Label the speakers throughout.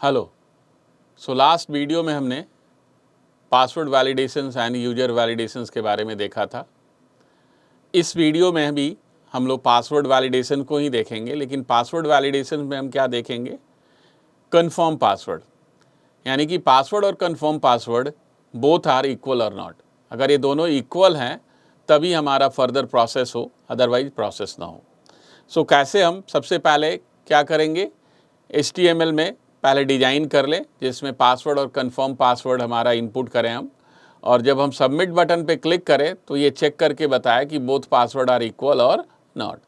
Speaker 1: Hello. So last video में हमने password validations and user validations के बारे में देखा था। इस वीडियो में भी हम लोग पासवर्ड वैलिडेशन को ही देखेंगे, लेकिन पासवर्ड वैलिडेशन में हम क्या देखेंगे, कंफर्म पासवर्ड, यानी कि पासवर्ड और confirm password both are equal और नॉट। अगर ये दोनों इक्वल हैं तभी हमारा फर्दर प्रोसेस हो, अदरवाइज प्रोसेस ना हो। सो कैसे हम सबसे पहले क्या करेंगे, HTML में पहले डिज़ाइन कर लें जिसमें पासवर्ड और कंफर्म पासवर्ड हमारा इनपुट करें हम, और जब हम सबमिट बटन पे क्लिक करें तो ये चेक करके बताए कि बोथ पासवर्ड आर इक्वल और नॉट।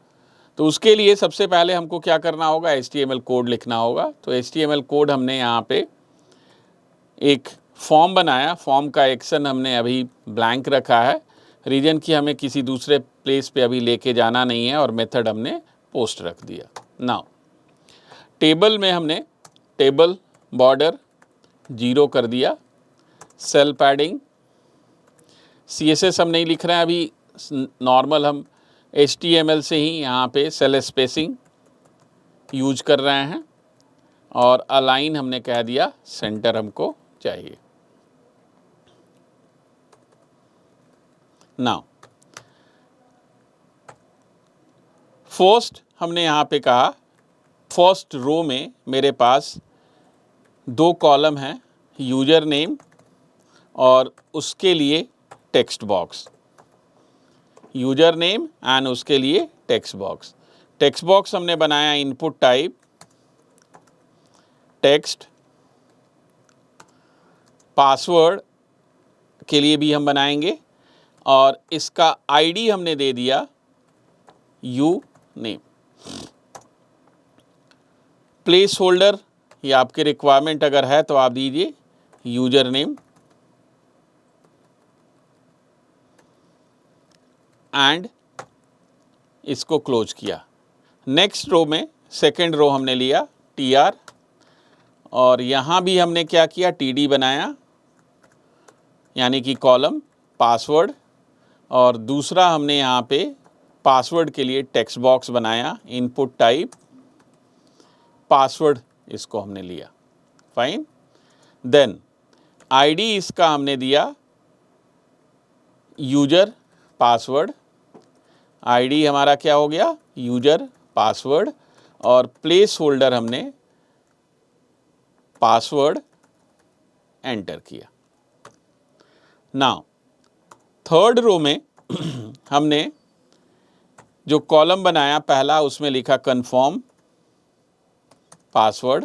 Speaker 1: तो उसके लिए सबसे पहले हमको क्या करना होगा, HTML कोड लिखना होगा। तो HTML कोड हमने यहाँ पे एक फॉर्म बनाया, फॉर्म का एक्शन हमने अभी ब्लैंक रखा है, रीजन कि हमें किसी दूसरे प्लेस पे अभी लेके जाना नहीं है, और मेथड हमने पोस्ट रख दिया। नाउ टेबल में हमने टेबल बॉर्डर 0 कर दिया, सेल पैडिंग CSS हम नहीं लिख रहे हैं अभी, नॉर्मल हम HTML से ही यहाँ पे सेल स्पेसिंग यूज कर रहे हैं, और अलाइन हमने कह दिया सेंटर हमको चाहिए। नाउ फर्स्ट हमने यहाँ पे कहा, फर्स्ट रो में मेरे पास 2 कॉलम हैं, यूजर नेम और उसके लिए text box, user name and उसके लिए टेक्स्ट बॉक्स। टेक्स्ट बॉक्स हमने बनाया इनपुट टाइप टेक्स्ट, पासवर्ड के लिए भी हम बनाएंगे, और इसका आईडी हमने दे दिया यू नेम। प्लेस होल्डर ये आपके रिक्वायरमेंट अगर है तो आप दीजिए यूजर नेम एंड इसको क्लोज किया। नेक्स्ट रो में सेकेंड रो हमने लिया TR, और यहाँ भी हमने क्या किया, TD बनाया, यानी कि कॉलम पासवर्ड, और दूसरा हमने यहाँ पे पासवर्ड के लिए टेक्स्ट बॉक्स बनाया, इनपुट टाइप पासवर्ड इसको हमने लिया। फाइन। देन आईडी इसका हमने दिया यूजर पासवर्ड, आईडी हमारा क्या हो गया, यूजर पासवर्ड, और प्लेस होल्डर हमने पासवर्ड एंटर किया। नाउ थर्ड रो में हमने जो कॉलम बनाया पहला, उसमें लिखा कंफर्म पासवर्ड,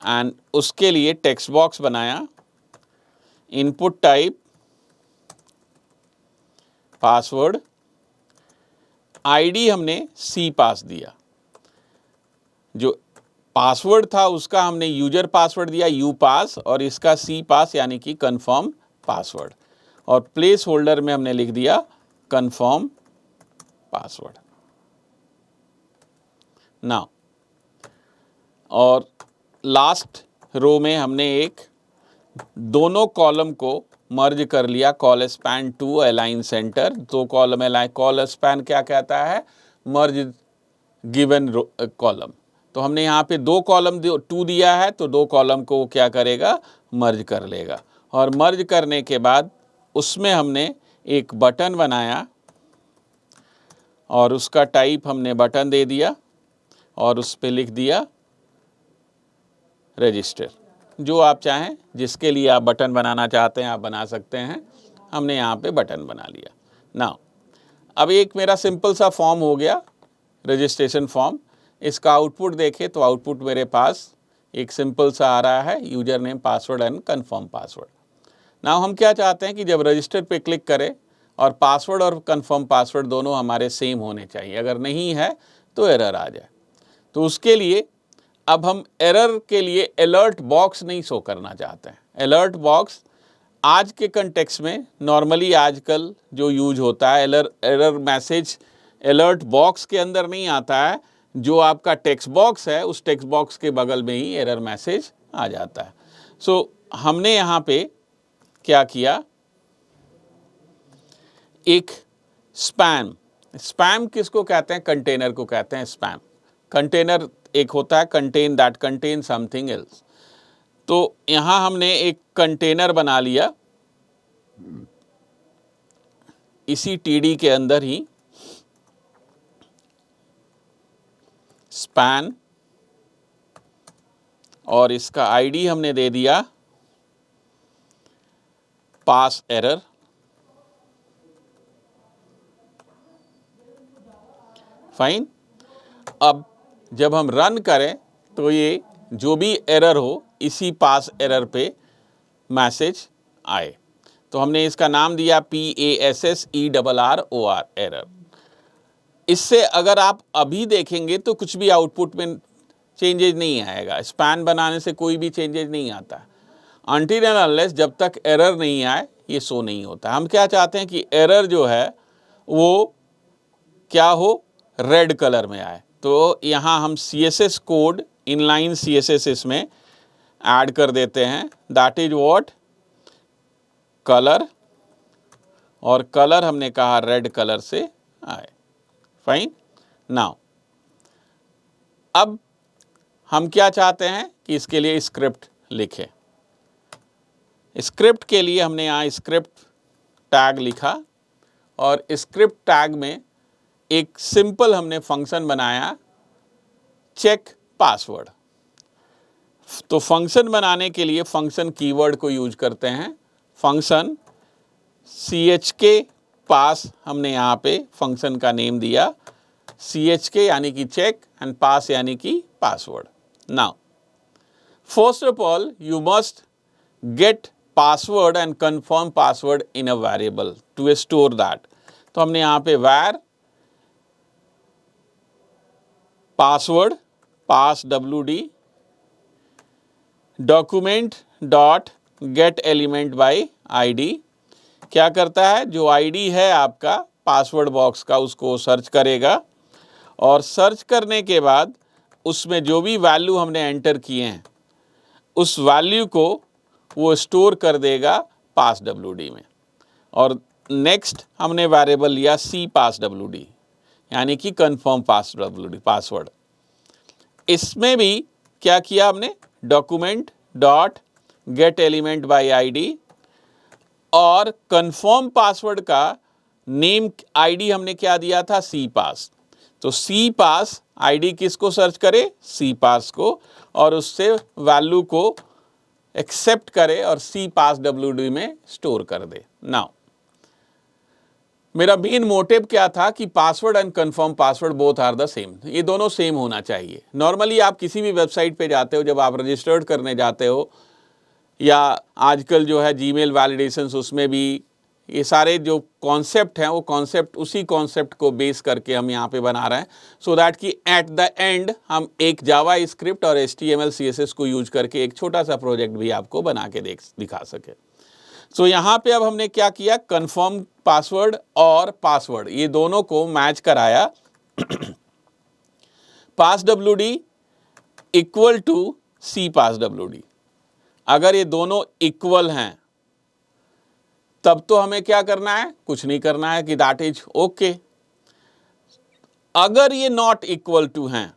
Speaker 1: एंड उसके लिए टेक्स्ट बॉक्स बनाया, इनपुट टाइप पासवर्ड, आईडी हमने C पास दिया, जो पासवर्ड था उसका हमने यूजर पासवर्ड दिया U पास, और इसका C पास यानी कि कंफर्म पासवर्ड, और प्लेस होल्डर में हमने लिख दिया कंफर्म पासवर्ड। नाउ और लास्ट रो में हमने एक दोनों कॉलम को मर्ज कर लिया, colspan to align center. दो कॉलम अलाइन, कॉल स्पैन क्या कहता है, मर्ज गिवन कॉलम। तो हमने यहाँ पे 2 कॉलम 2 दिया है, तो 2 कॉलम को क्या करेगा, मर्ज कर लेगा, और मर्ज करने के बाद उसमें हमने एक बटन बनाया, और उसका टाइप हमने बटन दे दिया, और उस पर लिख दिया रजिस्टर। जो आप चाहें, जिसके लिए आप बटन बनाना चाहते हैं आप बना सकते हैं। हमने यहाँ पे बटन बना लिया। नाउ अब एक मेरा सिंपल सा फॉर्म हो गया, रजिस्ट्रेशन फॉर्म। इसका आउटपुट देखें तो आउटपुट मेरे पास एक सिंपल सा आ रहा है, user name password and confirm password. Now हम क्या चाहते हैं कि जब रजिस्टर पे क्लिक करें और पासवर्ड और कंफर्म पासवर्ड दोनों हमारे सेम होने चाहिए, अगर नहीं है तो एरर आ जाए। तो उसके लिए अब हम एरर के लिए अलर्ट बॉक्स नहीं शो करना चाहते हैं। अलर्ट बॉक्स आज के कंटेक्स्ट में नॉर्मली आजकल जो यूज होता है, एरर मैसेज अलर्ट बॉक्स के अंदर नहीं आता है, जो आपका टेक्स्ट बॉक्स है उस टेक्स्ट बॉक्स के बगल में ही एरर मैसेज आ जाता है। सो हमने यहाँ पे क्या किया, एक स्पैम, स्पैम किसको कहते हैं, कंटेनर को कहते हैं स्पैम। कंटेनर एक होता है contain, that contain something else. तो यहाँ हमने एक कंटेनर बना लिया इसी टीडी के अंदर ही, स्पैन, और इसका आईडी हमने दे दिया पास एरर। फाइन। अब जब हम रन करें तो ये जो भी एरर हो इसी पास एरर पे मैसेज आए। तो हमने इसका नाम दिया PASSERROR एरर। इससे अगर आप अभी देखेंगे तो कुछ भी आउटपुट में चेंजेज नहीं आएगा, स्पैन बनाने से कोई भी चेंजेज नहीं आता अनटिल एंड अनलेस जब तक एरर नहीं आए ये शो नहीं होता। हम क्या चाहते हैं कि एरर जो है वो क्या हो, रेड कलर में आए। तो यहाँ हम CSS कोड, इनलाइन CSS इसमें ऐड कर देते हैं, दैट इज व्हाट, कलर, और कलर हमने कहा रेड कलर से आए। फाइन। नाउ अब हम क्या चाहते हैं कि इसके लिए स्क्रिप्ट लिखें। स्क्रिप्ट के लिए हमने यहाँ स्क्रिप्ट टैग लिखा और स्क्रिप्ट टैग में एक सिंपल हमने फंक्शन बनाया, चेक पासवर्ड। तो फंक्शन बनाने के लिए फंक्शन कीवर्ड को यूज करते हैं। फंक्शन CHK पास हमने यहाँ पे फंक्शन का नेम दिया, CHK यानी कि चेक एंड पास यानी कि password. Now first of all you must get password and confirm password in a variable to store that. तो हमने यहाँ पे var password pass WD document dot get element by ID। क्या करता है, जो ID है आपका पासवर्ड बॉक्स का उसको सर्च करेगा और सर्च करने के बाद उसमें जो भी वैल्यू हमने एंटर किए हैं उस वैल्यू को वो स्टोर कर देगा पास WD में। और नेक्स्ट हमने वेरिएबल लिया C पास WD यानी कि कंफर्म पास WD पासवर्ड। इसमें भी क्या किया हमने, document dot get element by ID और कंफर्म पासवर्ड का नेम ID हमने क्या दिया था, C पास। तो C पास ID किसको सर्च करे, C पास को, और उससे वैल्यू को एक्सेप्ट करे और C पास WD में स्टोर कर दे। नाउ मेरा मेन मोटिव क्या था कि password and confirm password both are the same, ये दोनों सेम होना चाहिए। नॉर्मली आप किसी भी वेबसाइट पे जाते हो, जब आप रजिस्टर्ड करने जाते हो या आजकल जो है जीमेल वैलिडेशंस, उसमें भी ये सारे जो कॉन्सेप्ट हैं वो कॉन्सेप्ट उसी कॉन्सेप्ट को बेस करके हम यहाँ पे बना रहे हैं, सो दैट कि एट द एंड हम एक जावा स्क्रिप्ट और HTML CSS को यूज करके एक छोटा सा प्रोजेक्ट भी आपको बना के दिखा सके। सो यहाँ पे अब हमने क्या किया, कंफर्म पासवर्ड और पासवर्ड ये दोनों को मैच कराया। Pass WD equal to C pass WD। अगर ये दोनों इक्वल हैं तब तो हमें क्या करना है, कुछ नहीं करना है कि दैट इज ओके। अगर ये नॉट इक्वल टू हैं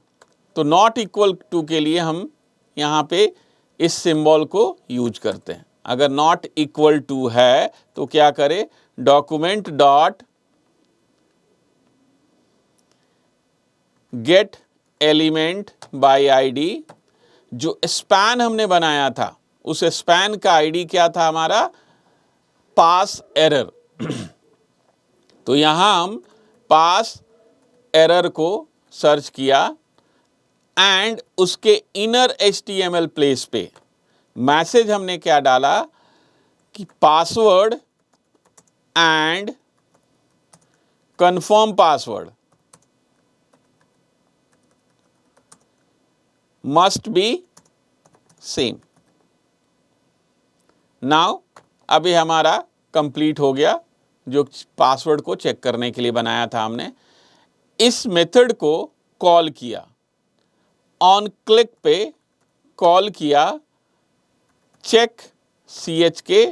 Speaker 1: तो नॉट इक्वल टू के लिए हम यहाँ पे इस सिंबल को यूज करते हैं। अगर नॉट इक्वल टू है तो क्या करें, document dot get element by ID। जो स्पैन हमने बनाया था उस स्पैन का ID क्या था हमारा, पास एरर। तो यहां हम पास एरर को सर्च किया एंड उसके इनर HTML प्लेस पे मैसेज हमने क्या डाला कि password and confirm password must be same. Now अभी हमारा कंप्लीट हो गया, जो पासवर्ड को चेक करने के लिए बनाया था हमने। इस मेथड को कॉल किया, ऑन क्लिक पे कॉल किया चेक CHK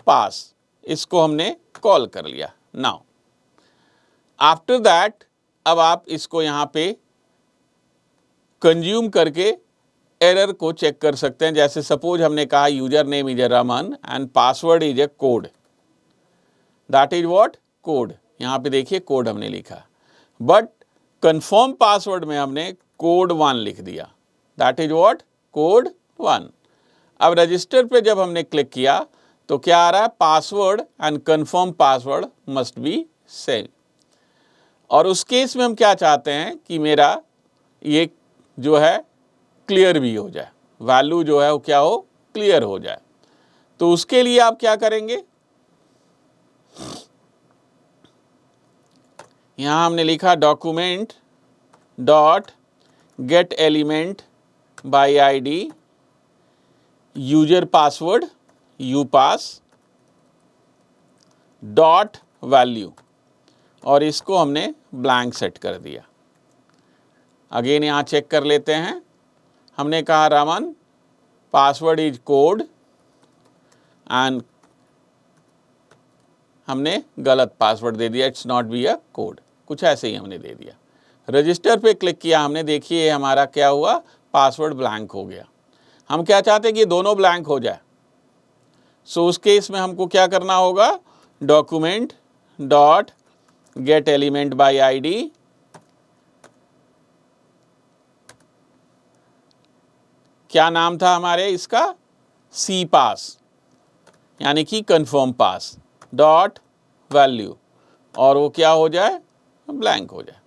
Speaker 1: पास, इसको हमने कॉल कर लिया। नाउ आफ्टर दैट अब आप इसको यहाँ पे कंज्यूम करके एरर को चेक कर सकते हैं। जैसे सपोज हमने कहा user name is Raman and password is a code, that is what code. यहाँ पे देखिए कोड हमने लिखा, बट कंफर्म पासवर्ड में हमने कोड 1 लिख दिया, दैट इज व्हाट कोड 1। अब रजिस्टर पे जब हमने क्लिक किया तो क्या आ रहा है, password and confirm password must be same. और उस केस में हम क्या चाहते हैं कि मेरा ये जो है क्लियर भी हो जाए, वैल्यू जो है वो क्या हो, क्लियर हो जाए। तो उसके लिए आप क्या करेंगे, यहां हमने लिखा document dot get element by ID user password upass dot value, और इसको हमने ब्लैंक सेट कर दिया। अगेन यहाँ चेक कर लेते हैं, हमने कहा Raman password is code and हमने गलत पासवर्ड दे दिया, it's not be a code, कुछ ऐसे ही हमने दे दिया। रजिस्टर पे क्लिक किया हमने, देखिए हमारा क्या हुआ, पासवर्ड ब्लैंक हो गया। हम क्या चाहते हैं कि ये दोनों ब्लैंक हो जाए। सो उस केस में हमको क्या करना होगा, document dot get element by ID क्या नाम था हमारे इसका, सी पास यानी कि कंफर्म पास डॉट वैल्यू, और वो क्या हो जाए, ब्लैंक हो जाए।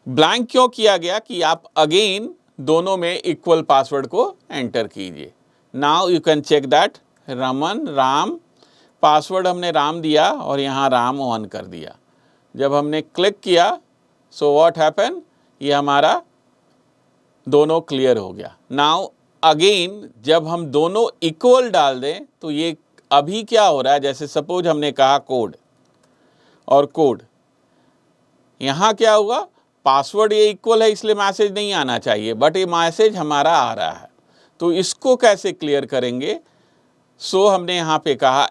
Speaker 1: ब्लैंक क्यों किया गया कि आप अगेन दोनों में इक्वल पासवर्ड को एंटर कीजिए। Now you can check that Raman Ram, password हमने राम दिया और यहाँ राम ऑन कर दिया। जब हमने क्लिक किया सो व्हाट हैपन, ये हमारा दोनों क्लियर हो गया। नाउ अगेन जब हम दोनों इक्वल डाल दें तो ये अभी क्या हो रहा है, जैसे सपोज हमने कहा कोड और कोड, यहाँ क्या हुआ, पासवर्ड ये इक्वल है इसलिए मैसेज नहीं आना चाहिए, बट ये मैसेज हमारा आ रहा है। तो इसको कैसे क्लियर करेंगे, सो हमने यहाँ पे कहा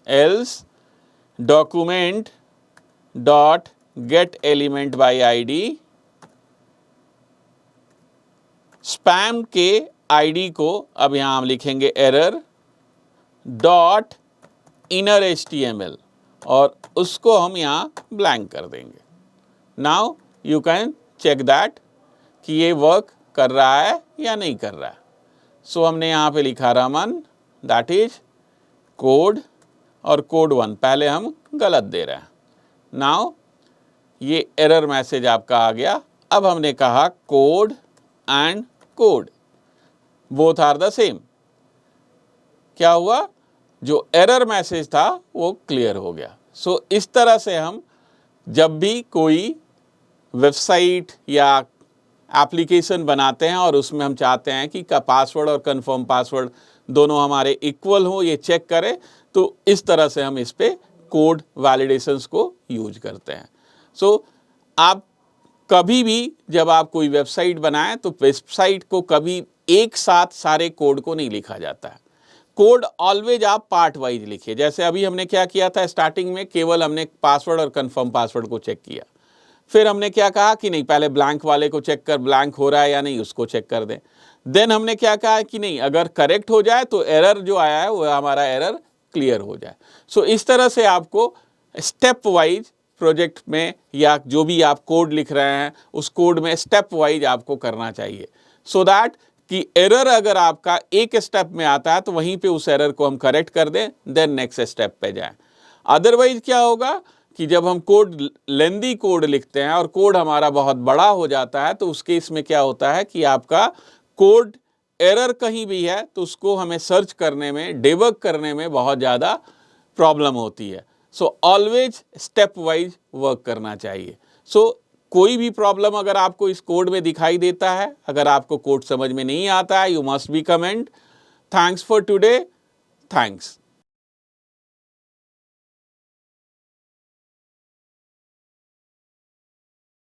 Speaker 1: else document dot get element by ID, spam के आईडी को अब यहां हम लिखेंगे एरर डॉट इनर HTML और उसको हम यहां ब्लैंक कर देंगे। Now you can check that कि ये वर्क कर रहा है या नहीं कर रहा है। सो हमने यहां पे लिखा रमन दैट इज कोड और कोड 1 पहले हम गलत दे रहे हैं। नाउ ये एरर मैसेज आपका आ गया। अब हमने कहा code and code both are the same, क्या हुआ, जो एरर मैसेज था वो क्लियर हो गया। सो इस तरह से हम जब भी कोई वेबसाइट या एप्लीकेशन बनाते हैं और उसमें हम चाहते हैं कि पासवर्ड और कंफर्म पासवर्ड दोनों हमारे इक्वल हो, ये चेक करें, तो इस तरह से हम इस पे कोड वैलिडेशंस को यूज करते हैं। सो आप कभी भी जब आप कोई वेबसाइट बनाएं तो वेबसाइट को कभी एक साथ सारे कोड को नहीं लिखा जाता है। कोड ऑलवेज आप पार्ट वाइज लिखिए। जैसे अभी हमने क्या किया था, स्टार्टिंग में केवल हमने पासवर्ड और कंफर्म पासवर्ड को चेक किया, फिर हमने क्या कहा कि नहीं पहले ब्लैंक वाले को चेक कर, ब्लैंक हो रहा है या नहीं उसको चेक कर दें। देन हमने क्या कहा कि नहीं अगर करेक्ट हो जाए तो एरर जो आया है वो हमारा एरर क्लियर हो जाए। सो इस तरह से आपको स्टेप वाइज प्रोजेक्ट में या जो भी आप कोड लिख रहे हैं उस कोड में स्टेप वाइज आपको करना चाहिए, सो दैट कि एरर अगर आपका एक स्टेप में आता है तो वहीं पे उस एरर को हम करेक्ट कर दें, देन नेक्स्ट स्टेप पे जाएं। अदरवाइज क्या होगा कि जब हम कोड लेंदी कोड लिखते हैं और कोड हमारा बहुत बड़ा हो जाता है तो उस केस में क्या होता है कि आपका कोड एरर कहीं भी है तो उसको हमें सर्च करने में, डिबग करने में बहुत ज़्यादा प्रॉब्लम होती है। So always step wise work करना चाहिए। सो कोई भी प्रॉब्लम अगर आपको इस कोड में दिखाई देता है, अगर आपको कोड समझ में नहीं आता है, you must be comment. Thanks for today, thanks.